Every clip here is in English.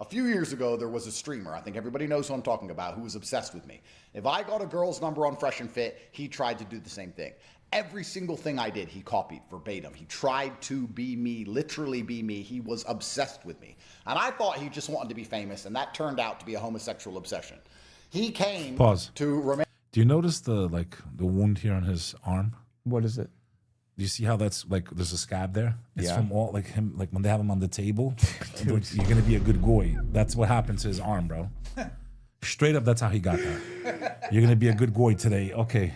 A few years ago, there was a streamer, I think everybody knows who I'm talking about, who was obsessed with me. If I got a girl's number on Fresh and Fit, he tried to do the same thing. Every single thing I did, he copied verbatim. He tried to be me, literally be me. He was obsessed with me. And I thought he just wanted to be famous, and that turned out to be a homosexual obsession. He came to... Do you notice the wound here on his arm? What is it? Do you see how that's like there's a scab there? It's from all like him, like when they have him on the table. You're gonna be a good goy. That's what happened to his arm, bro. Straight up, that's how he got that. You're gonna be a good goy today. Okay,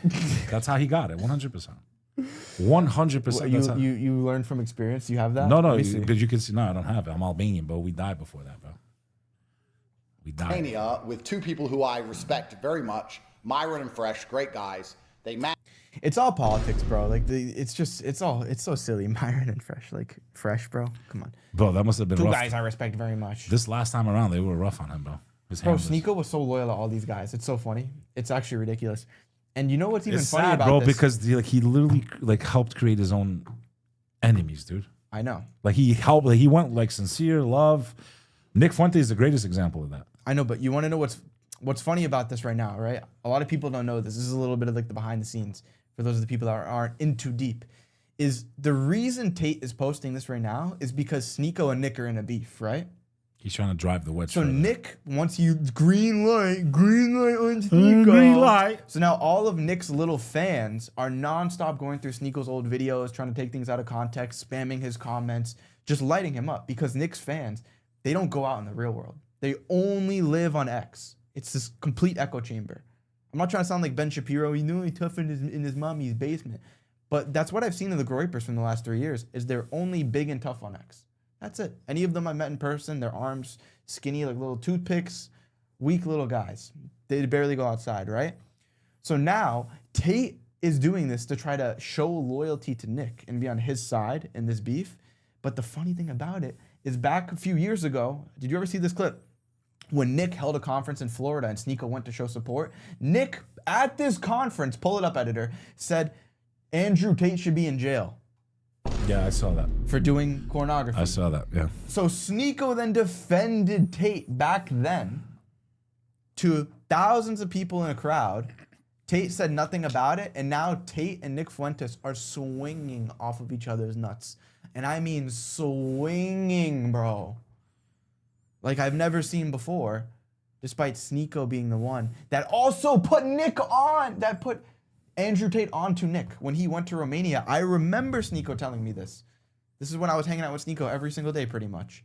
that's how he got it. 100%. 100%. You learned from experience. You have that? No, because you can see. No, I don't have it. I'm Albanian, bro. We died before that, bro. We died. With two people who I respect very much, Myron and Fresh, great guys. They met. It's all politics, bro. Like it's so silly. Myron and Fresh, like Fresh, bro. Come on, bro. That must have been two rough. guys I respect very much. This last time around, they were rough on him, bro. Bro, Sneako was so loyal to all these guys. It's so funny. It's actually ridiculous. And you know what's even funny sad, about bro, this? because he literally helped create his own enemies, dude. I know. Like he helped. Like, he went like sincere love. Nick Fuentes is the greatest example of that. I know, but you want to know what's funny about this right now, right? A lot of people don't know this. This is a little bit of like the behind the scenes for those of the people that aren't in too deep. Is the reason Tate is posting this right now is because Sneako and Nick are in a beef, right? He's trying to drive the wedge. So Nick wants you green light on Sneako. Green light. So now all of Nick's little fans are nonstop going through Sneako's old videos, trying to take things out of context, spamming his comments, just lighting him up. Because Nick's fans, they don't go out in the real world. They only live on X. It's this complete echo chamber. I'm not trying to sound like Ben Shapiro. He knew he tough in his mommy's basement. But that's what I've seen in the Groypers from the last 3 years, is they're only big and tough on X. That's it. Any of them I met in person, their arms skinny like little toothpicks, weak little guys. They barely go outside, right? So now Tate is doing this to try to show loyalty to Nick and be on his side in this beef. But the funny thing about it is back a few years ago, did you ever see this clip? When Nick held a conference in Florida and Sneako went to show support, Nick at this conference, pull it up, editor, said Andrew Tate should be in jail. Yeah, I saw that. For doing pornography. I saw that, yeah. So Sneako then defended Tate back then to thousands of people in a crowd. Tate said nothing about it, and now Tate and Nick Fuentes are swinging off of each other's nuts. And I mean swinging, bro. Like I've never seen before, despite Sneako being the one that also put Nick on, that put Andrew Tate onto Nick when he went to Romania. I remember Sneako telling me this. This is when I was hanging out with Sneako every single day, pretty much.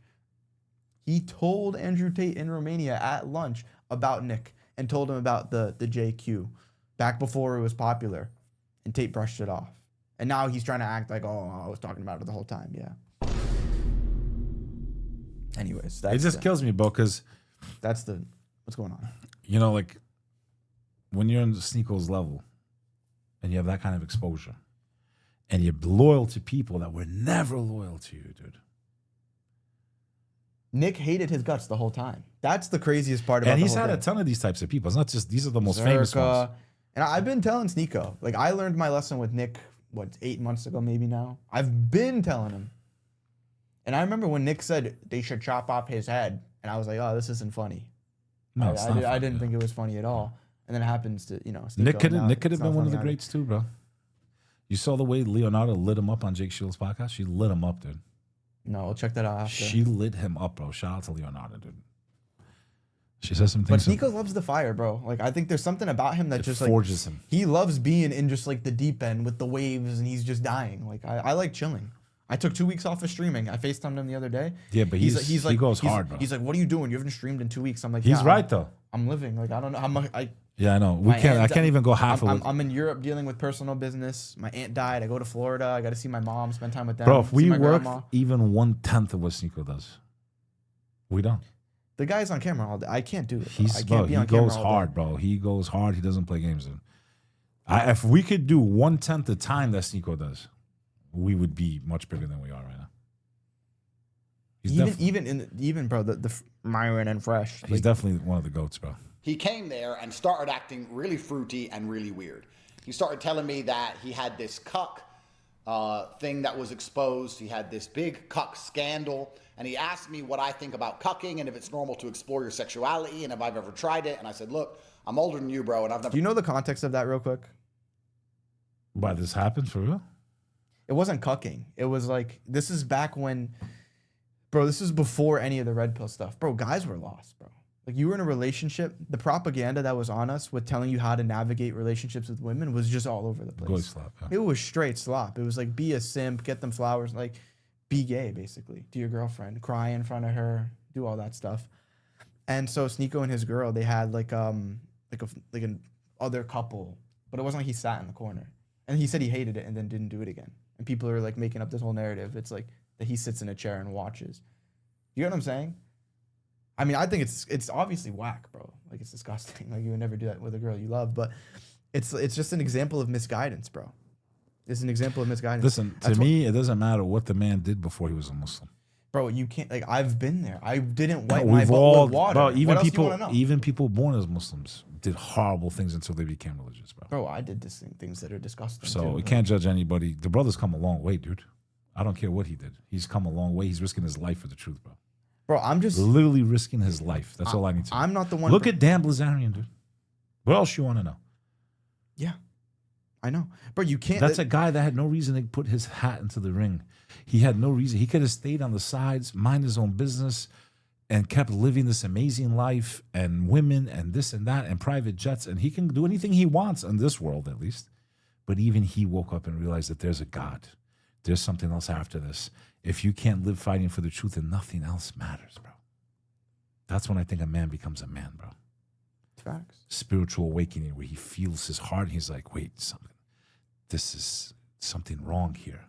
He told Andrew Tate in Romania at lunch about Nick and told him about the JQ back before it was popular. And Tate brushed it off. And now he's trying to act like, oh, I was talking about it the whole time. Yeah. Anyways, it just kills me, bro, because that's what's going on. You know, like when you're in Sneako's level and you have that kind of exposure and you're loyal to people that were never loyal to you, dude. Nick hated his guts the whole time. That's the craziest part about it. And he's had a ton of these types of people. It's not just, these are the most famous ones. And I've been telling Sneako, like I learned my lesson with Nick, 8 months ago maybe now? I've been telling him. And I remember when Nick said they should chop off his head, and I was like, oh, this isn't funny. No, I didn't think it was funny at all. And then it happens to, you know, Sneako, Nick could have been one of the greats too, bro. You saw the way Leonardo lit him up on Jake Shields' podcast? She lit him up, dude. No, I'll check that out after. She lit him up, bro. Shout out to Leonardo, dude. She says some things. But Sneako loves the fire, bro. Like, I think there's something about him that just forges him. He loves being in just like the deep end with the waves, and he's just dying. Like, I like chilling. I took 2 weeks off of streaming. I FaceTimed him the other day. Yeah, but he goes hard, bro. He's like, what are you doing? You haven't streamed in 2 weeks. I'm like, he's right though. I'm living. Like, I don't know how much. Yeah, I know. I can't even go half of it. I'm in Europe dealing with personal business. My aunt died. I go to Florida. I got to see my mom, spend time with them. Bro, if we work even 1/10 of what Sneako does, we don't. The guy's on camera all day. I can't do it. He goes hard, bro. He goes hard. He doesn't play games. If we could do 1/10 the time that Sneako does, we would be much bigger than we are right now. Even bro, the Myron and Fresh. He's definitely one of the GOATs, bro. He came there and started acting really fruity and really weird. He started telling me that he had this Cuck thing that was exposed. He had this big cuck scandal, and he asked me what I think about cucking and if it's normal to explore your sexuality and if I've ever tried it. And I said, look, I'm older than you, bro, and I've never... Do you know the context of that real quick? Why this happened for real? It wasn't cucking. It was like, this is back when, bro, this is before any of the red pill stuff. Bro, guys were lost, bro. Like, you were in a relationship, the propaganda that was on us with telling you how to navigate relationships with women was just all over the place. Boy slap, yeah. It was straight slop. It was like, be a simp, get them flowers, like, be gay, basically, to your girlfriend, cry in front of her, do all that stuff. And so Sneako and his girl, they had like an other couple, but it wasn't like he sat in the corner. And he said he hated it and then didn't do it again. And people are like making up this whole narrative. It's like that he sits in a chair and watches. You know what I'm saying? I mean, I think it's obviously whack, bro. Like, it's disgusting. Like, you would never do that with a girl you love. But it's just an example of misguidance, bro. It's an example of misguidance. Listen, to me, it doesn't matter what the man did before he was a Muslim. Bro, you can't, like, I've been there. I didn't wipe No, my butt with water. Bro, What else do you wanna know? even people born as Muslims did horrible things until they became religious, bro. Bro, I did things that are disgusting. So too, we can't judge anybody. The brother's come a long way, dude. I don't care what he did. He's come a long way. He's risking his life for the truth, bro. Bro, I'm just Literally risking his life. That's all I need to know. I'm not the one. Look at Dan Blazarian, dude. What else you want to know? Yeah, I know. Bro, you can't. That's a guy that had no reason to put his hat into the ring. He had no reason. He could have stayed on the sides, mind his own business, and kept living this amazing life and women and this and that and private jets. And he can do anything he wants in this world, at least. But even he woke up and realized that there's a God. There's something else after this. If you can't live fighting for the truth, then nothing else matters, bro. That's when I think a man becomes a man, bro. Facts. Spiritual awakening where he feels his heart. And he's like, wait, this is something wrong here.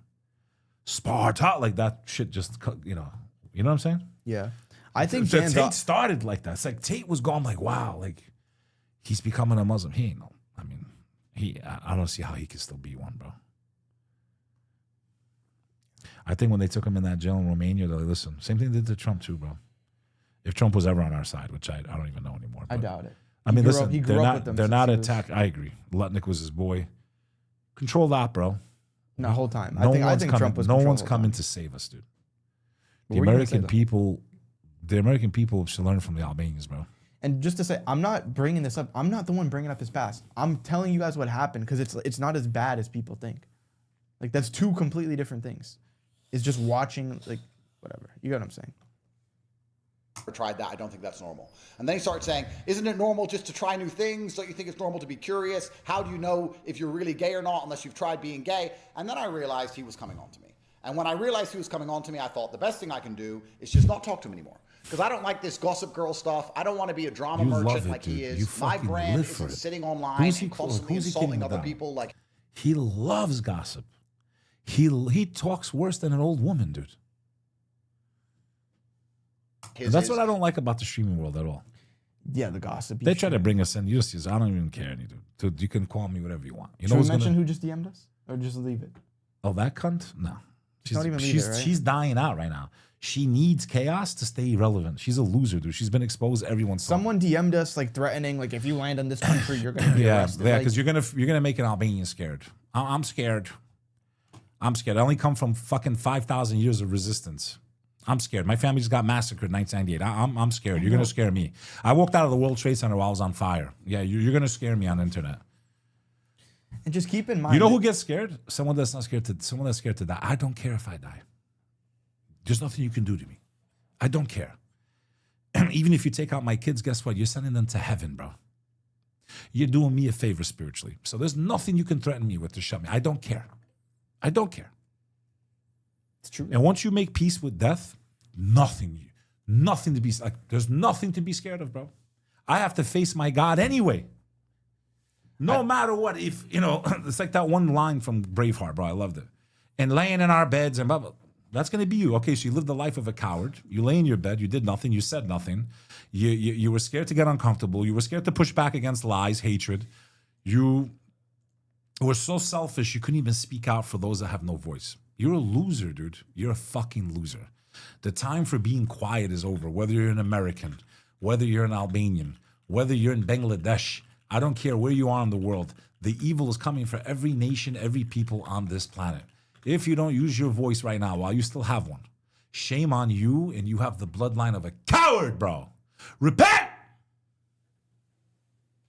Sparta, like that shit just, you know what I'm saying? Yeah. I think Tate started like that. It's like Tate was gone like, wow, like he's becoming a Muslim. He ain't no, I mean, I don't see how he can still be one, bro. I think when they took him in that jail in Romania, they're like, listen, same thing they did to Trump too, bro. If Trump was ever on our side, which I don't even know anymore. I doubt it. I mean, listen, they're not attacked. I agree. Lutnick was his boy. Control that, bro. The whole time. I think Trump was. No one's coming to save us, dude. The American people should learn from the Albanians, bro. And just to say, I'm not bringing this up. I'm not the one bringing up his past. I'm telling you guys what happened because it's not as bad as people think. Like, that's two completely different things. It's just watching, like, whatever. You get what I'm saying? Tried that. I don't think that's normal. And then he started saying, isn't it normal just to try new things? Don't you think it's normal to be curious? How do you know if you're really gay or not unless you've tried being gay? And then I realized he was coming on to me. And when I realized he was coming on to me, I thought the best thing I can do is just not talk to him anymore. Because I don't like this gossip girl stuff. I don't want to be a drama merchant like he is. My brand isn't sitting online and constantly insulting other people. Like, he loves gossip. He talks worse than an old woman, dude. That's what I don't like about the streaming world at all. Yeah, the gossip. They try to bring us in. I don't even care, dude. You can call me whatever you want. Should we mention who just DM'd us? Or just leave it? Oh, that cunt? No. She's dying out right now. She needs chaos to stay relevant. She's a loser, dude. She's been exposed. Someone DM'd us like threatening, like if you land in this country, you're gonna be arrested. Yeah, because you're gonna make an Albanian scared. I'm scared. I'm scared. I only come from fucking 5,000 years of resistance. I'm scared. My family just got massacred in 1998. I'm scared. You're gonna scare me. I walked out of the World Trade Center while I was on fire. Yeah, you're gonna scare me on the internet. And just keep in mind, you know who gets scared? Someone that's scared to die. I don't care if I die. There's nothing you can do to me. I don't care. Even if you take out my kids, guess what? You're sending them to heaven, bro. You're doing me a favor spiritually. So there's nothing you can threaten me with to shut me. I don't care. I don't care. It's true. And once you make peace with death, nothing to be like. There's nothing to be scared of, bro. I have to face my God anyway. No matter what, if it's like that one line from Braveheart, bro. I loved it. And laying in our beds and blah blah. That's gonna be you. Okay, so you lived the life of a coward. You lay in your bed. You did nothing. You said nothing. You were scared to get uncomfortable. You were scared to push back against lies, hatred. You were so selfish you couldn't even speak out for those that have no voice. You're a loser, dude. You're a fucking loser. The time for being quiet is over, whether you're an American, whether you're an Albanian, whether you're in Bangladesh. I don't care where you are in the world. The evil is coming for every nation, every people on this planet. If you don't use your voice right now while you still have one, shame on you, and you have the bloodline of a coward, bro. Repent!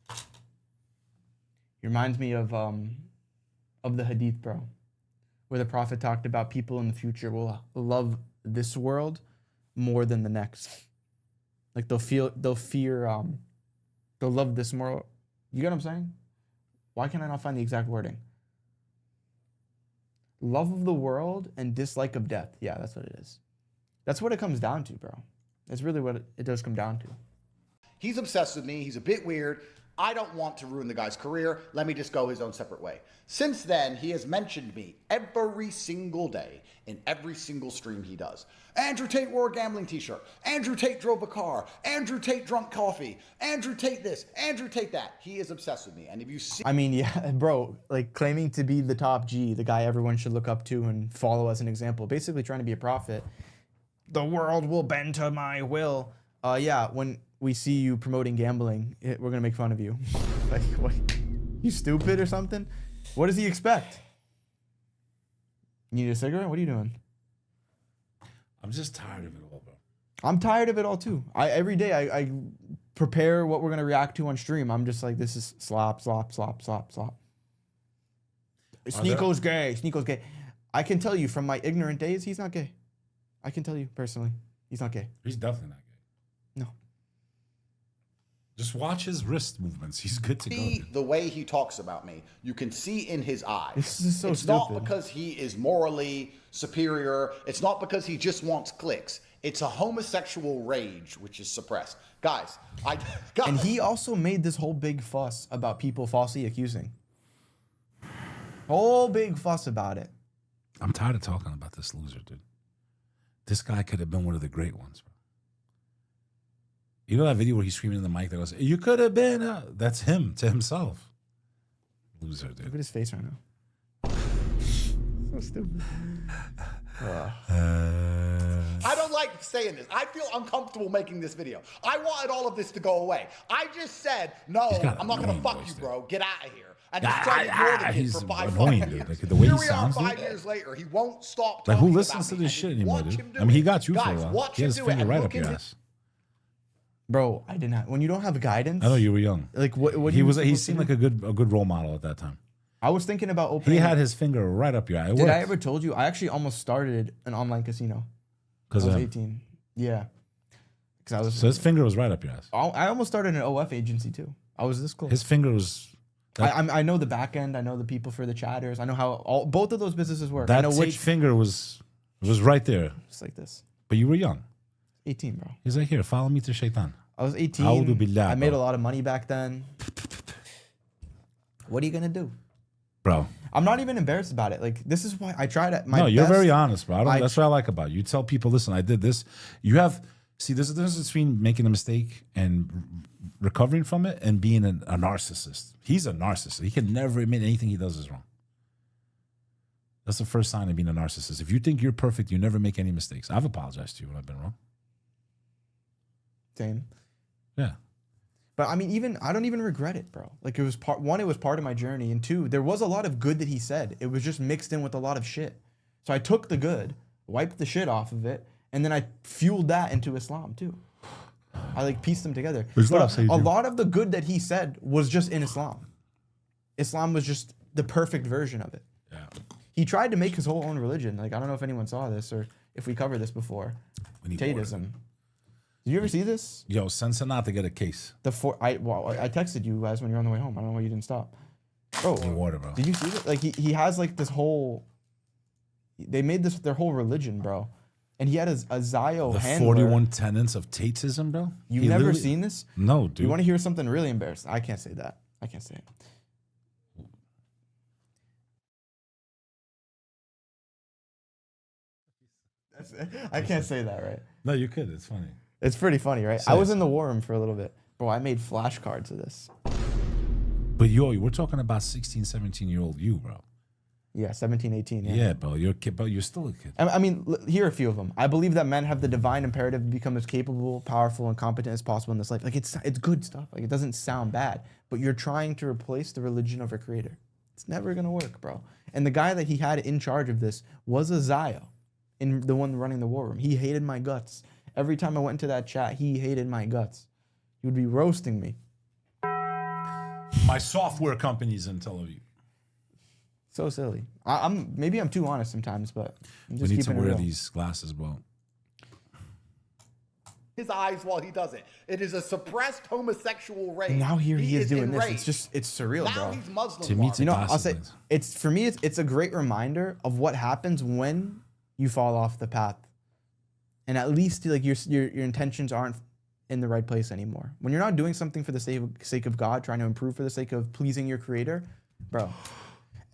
It reminds me of the Hadith, bro, where the Prophet talked about people in the future will love this world more than the next. Like they'll love this more. You get what I'm saying? Why can I not find the exact wording? Love of the world and dislike of death. Yeah, that's what it is. That's what it comes down to, bro. That's really what it does come down to. He's obsessed with me. He's a bit weird. I don't want to ruin the guy's career. Let me just go his own separate way. Since then, he has mentioned me every single day in every single stream he does. Andrew Tate wore a gambling t-shirt. Andrew Tate drove a car. Andrew Tate drunk coffee. Andrew Tate this. Andrew Tate that. He is obsessed with me. And if you see... I mean, yeah, bro, like claiming to be the top G, the guy everyone should look up to and follow as an example, basically trying to be a prophet. The world will bend to my will. Yeah, when we see you promoting gambling, we're going to make fun of you. Like, what? You stupid or something? What does he expect? You need a cigarette? What are you doing? I'm just tired of it all, bro. I'm tired of it all, too. Every day I prepare what we're going to react to on stream. I'm just like, this is slop, slop, slop, slop, slop. Sneako's gay. Sneako's gay. I can tell you from my ignorant days, he's not gay. I can tell you personally, he's not gay. He's definitely not gay. No. Just watch his wrist movements. He's good to go. Dude. The way he talks about me, you can see in his eyes. This is so it's stupid. not because he is morally superior. It's not because he just wants clicks. It's a homosexual rage, which is suppressed. Guys, And he also made this whole big fuss about people falsely accusing. Whole big fuss about it. I'm tired of talking about this loser, dude. This guy could have been one of the great ones, bro. You know that video where he's screaming in the mic that goes, "You could have been," that's him to himself. Loser, dude. Look at his face right now. So stupid. I don't like saying this. I feel uncomfortable making this video. I wanted all of this to go away. I just said, no, I'm not going to fuck you, bro. Get out of here. And just tried to ignore the kid for 5 fucking years. Like, the way Here he we sounds, are 5 years later. He won't stop like, talking who listens to about me. this shit anymore, dude? Him do I mean, he it. got you Guys, for a while. watch He him has do his it finger and right look up your into- ass. Bro, I did not. When you don't have guidance. I know you were young. Like what? He seemed like a good role model at that time. I was thinking about opening. He had his finger right up your eye. Did I ever told you? I actually almost started an online casino. Because I was 18. Yeah. Because I was. So his finger was right up your ass. I almost started an OF agency too. I was this close. His finger was. I know the back end. I know the people for the chatters. I know how both of those businesses work. That I know which finger was right there. just like this. But you were young. 18, bro. He's like, here, follow me to Shaitan. I was 18. A'udhu billah, I made bro. a lot of money back then. What are you gonna do? Bro. I'm not even embarrassed about it. Like, this is why I tried it. No, you're very honest, bro. That's what I like about you. You tell people, listen, I did this. You have, see, there's a difference between making a mistake and recovering from it and being a narcissist. He's a narcissist. He can never admit anything he does is wrong. That's the first sign of being a narcissist. If you think you're perfect, you never make any mistakes. I've apologized to you when I've been wrong. Same. Yeah. But I mean, I don't even regret it, bro. Like, it was part of my journey, and two, there was a lot of good that he said. It was just mixed in with a lot of shit. So I took the good, wiped the shit off of it, and then I fueled that into Islam too. I like pieced them together. But a lot of the good that he said was just in Islam. Islam was just the perfect version of it. Yeah. He tried to make his whole own religion. Like, I don't know if anyone saw this or if we covered this before. Tatism. Did you ever see this? Yo, send Sonny to get a case. I texted you guys when you were on the way home. I don't know why you didn't stop. Bro, water, bro. Did you see it? Like, he has like this whole. They made this their whole religion, bro. And he had a Zio handler. 41 tenets of Tatism, bro. You've never seen this? No, dude. You want to hear something really embarrassing? I can't say that. I can't say it. I can't say that, right? No, you could. It's funny. It's pretty funny, right? I was in the war room for a little bit. Bro, I made flashcards of this. But yo, we're talking about 16, 17-year-old you, bro. Yeah, 17, 18. Yeah, bro. You're a kid, but you're still a kid. I mean, here are a few of them. I believe that men have the divine imperative to become as capable, powerful, and competent as possible in this life. Like, it's good stuff. Like, it doesn't sound bad, but you're trying to replace the religion of our creator. It's never gonna work, bro. And the guy that he had in charge of this was a Zio, the one running the war room. He hated my guts. Every time I went into that chat, he hated my guts. He would be roasting me. My software company's in Tel Aviv. So silly. Maybe I'm too honest sometimes, but I'm just We need to keeping it wear real. these glasses, bro. His eyes while he does it. It is a suppressed homosexual rage. And now here he is doing enraged. this. It's surreal, Now bro. he's Muslim. To me, Mark. to You know, I'll say Glasses. it's for me. It's a great reminder of what happens when you fall off the path, and at least like your intentions aren't in the right place anymore. When you're not doing something for the sake of God, trying to improve for the sake of pleasing your Creator, bro.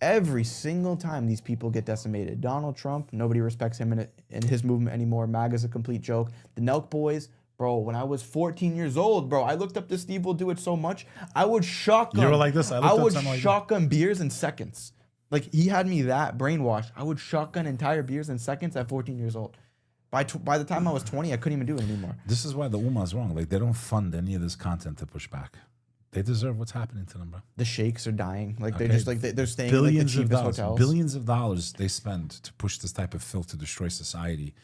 Every single time these people get decimated. Donald Trump, nobody respects him in his movement anymore. MAGA's a complete joke. The Nelk boys, bro, when I was 14 years old, bro, I looked up this Steve will do it so much. I would shotgun. You were like this? I would shotgun beers in seconds. Like, he had me that brainwashed. I would shotgun entire beers in seconds at 14 years old. By the time I was 20, I couldn't even do it anymore. This is why the Uma's wrong. Like, they don't fund any of this content to push back. They deserve what's happening to them, bro. The sheikhs are dying. Like, Okay. they're just like, they're staying Billions in like, the of cheapest dollars. hotels. Billions of dollars they spend to push this type of filth to destroy society.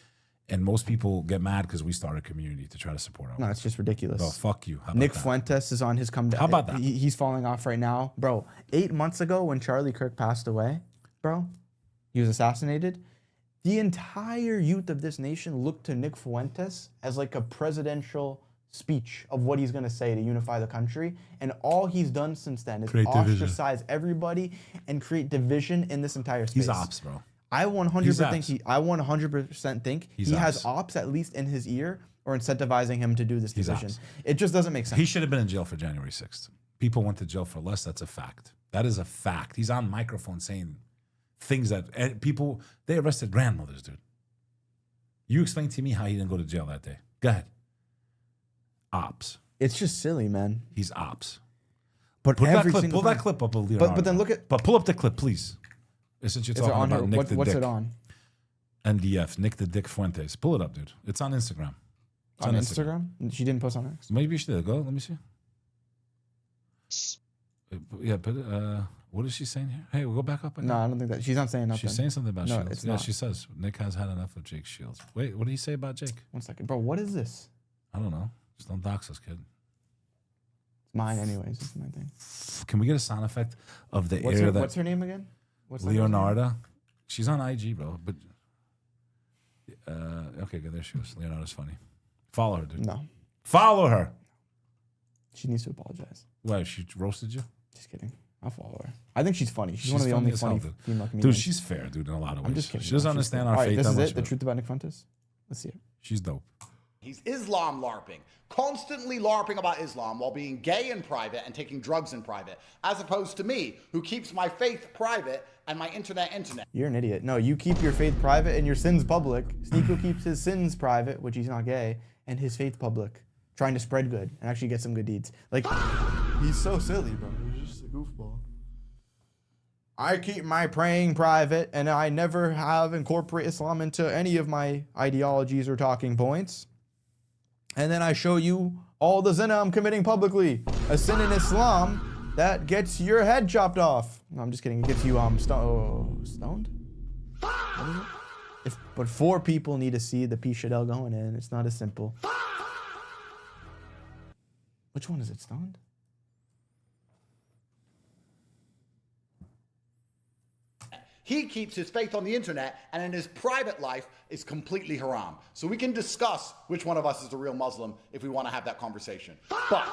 And most people get mad because we start a community to try to support our No, it's just ridiculous. Bro, fuck you. How about Nick that? Fuentes is on his come down. How about that? He's falling off right now. Bro, 8 months ago when Charlie Kirk passed away, bro, he was assassinated. The entire youth of this nation looked to Nick Fuentes as like a presidential speech of what he's going to say to unify the country. And all he's done since then is Create division. ostracize everybody and create division in this entire space. He's ops, bro. I 100% think He's he has ops. ops at least in his ear or incentivizing him to do this He's division. ops. It just doesn't make sense. He should have been in jail for January 6th. People went to jail for less. That's a fact. That is a fact. He's on microphone saying things that and people, they arrested grandmothers, dude. You explain to me how he didn't go to jail that day. Go ahead. Ops. It's just silly, man. He's ops. But Pull that every clip. single Pull that time- clip up of Leonardo. But then look at But pull up the clip, please. Since you're is it talking on her? about Nick the What's Dick. it on? NDF, Nick the Dick Fuentes. Pull it up, dude. It's on Instagram. It's On Instagram? She didn't post on X. Maybe you should go. Let me see. Yeah, but what is she saying here? Hey, we'll go back up. Again. No, I don't think that. She's not saying nothing. She's saying something about No, Shields. it's Yeah, not. she says Nick has had enough of Jake Shields. Wait, what did he say about Jake? 1 second. Bro, what is this? I don't know. Just don't dox us, kid. It's mine anyways. It's my thing. Can we get a sound effect of the What's air her, that what's her name again? What's that girl's name? Leonardo? She's on IG, bro. But okay, good. There she was. Leonardo's funny. Follow her, dude. No. Follow her. She needs to apologize. Why, she roasted you? Just kidding. I'll follow her. I think she's funny. She's She's one of the funny only as hell, funny dude. female comedians. Dude, she's fair, dude, in a lot of ways. I'm just kidding. She doesn't She's understand cool. our All right, faith this that is much. it. The but truth about Nick Fuentes. Let's see it. She's dope. He's Islam LARPing, constantly LARPing about Islam while being gay in private and taking drugs in private, as opposed to me, who keeps my faith private and my internet. You're an idiot. No, you keep your faith private and your sins public. Sneako keeps his sins private, which he's not gay, and his faith public, trying to spread good and actually get some good deeds. Like, he's so silly, bro. He's just a goofball. I keep my praying private, and I never have incorporate Islam into any of my ideologies or talking points. And then I show you all the zina I'm committing publicly. A sin in Islam that gets your head chopped off. No, I'm just kidding. It gets you stoned? What is it? But 4 people need to see the P. Shadell going in. It's not as simple. Which one is it? Stoned? He keeps his faith on the internet, and in his private life is completely haram. So we can discuss which one of us is the real Muslim if we want to have that conversation. But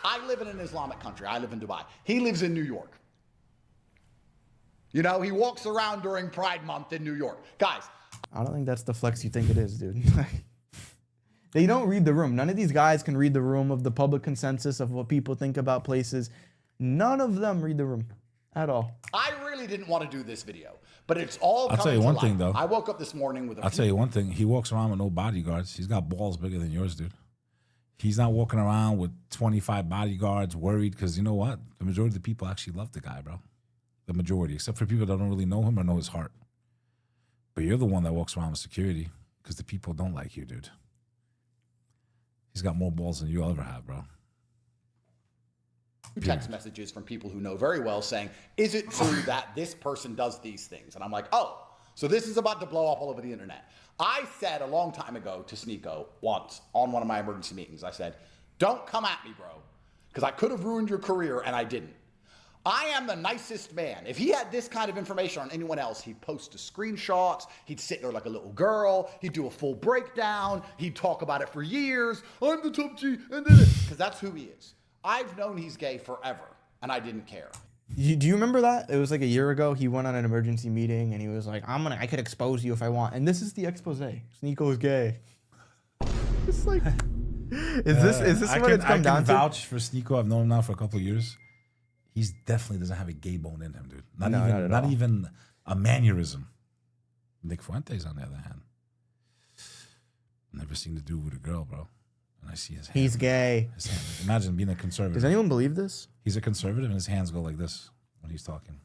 I live in an Islamic country. I live in Dubai. He lives in New York. You know, he walks around during Pride Month in New York. Guys, I don't think that's the flex you think it is, dude. They don't read the room. None of these guys can read the room of the public consensus of what people think about places. None of them read the room at all. I really didn't want to do this video, but it's all I'll coming tell you to one light. thing, though. I woke up this morning with a I'll tell you one thing. He walks around with no bodyguards. He's got balls bigger than yours, dude. He's not walking around with 25 bodyguards worried because you know what? The majority of the people actually love the guy, bro. The majority, except for people that don't really know him or know his heart. But you're the one that walks around with security because the people don't like you, dude. He's got more balls than you ever have, bro. text messages from people who know very well saying, is it true that this person does these things? And I'm like, oh, so this is about to blow up all over the internet. I said a long time ago to Sneako once on one of my emergency meetings, I said, don't come at me, bro, because I could have ruined your career and I didn't. I am the nicest man. If he had this kind of information on anyone else, he'd post the screenshots, he'd sit there like a little girl, he'd do a full breakdown, he'd talk about it for years. I'm the top G, and then because that's who he is. I've known he's gay forever, and I didn't care. Do you remember that? It was like a year ago. He went on an emergency meeting, and he was like, I could expose you if I want. And this is the expose. Sneako is gay. It's like, is this what it's come down to? I can vouch for Sneako. I've known him now for a couple of years. He's definitely doesn't have a gay bone in him, dude. Not even a mannerism. Nick Fuentes, on the other hand, never seen the dude with a girl, bro. And I see his hand. He's gay. His hand. Imagine being a conservative. Does anyone believe this? He's a conservative, and his hands go like this when he's talking.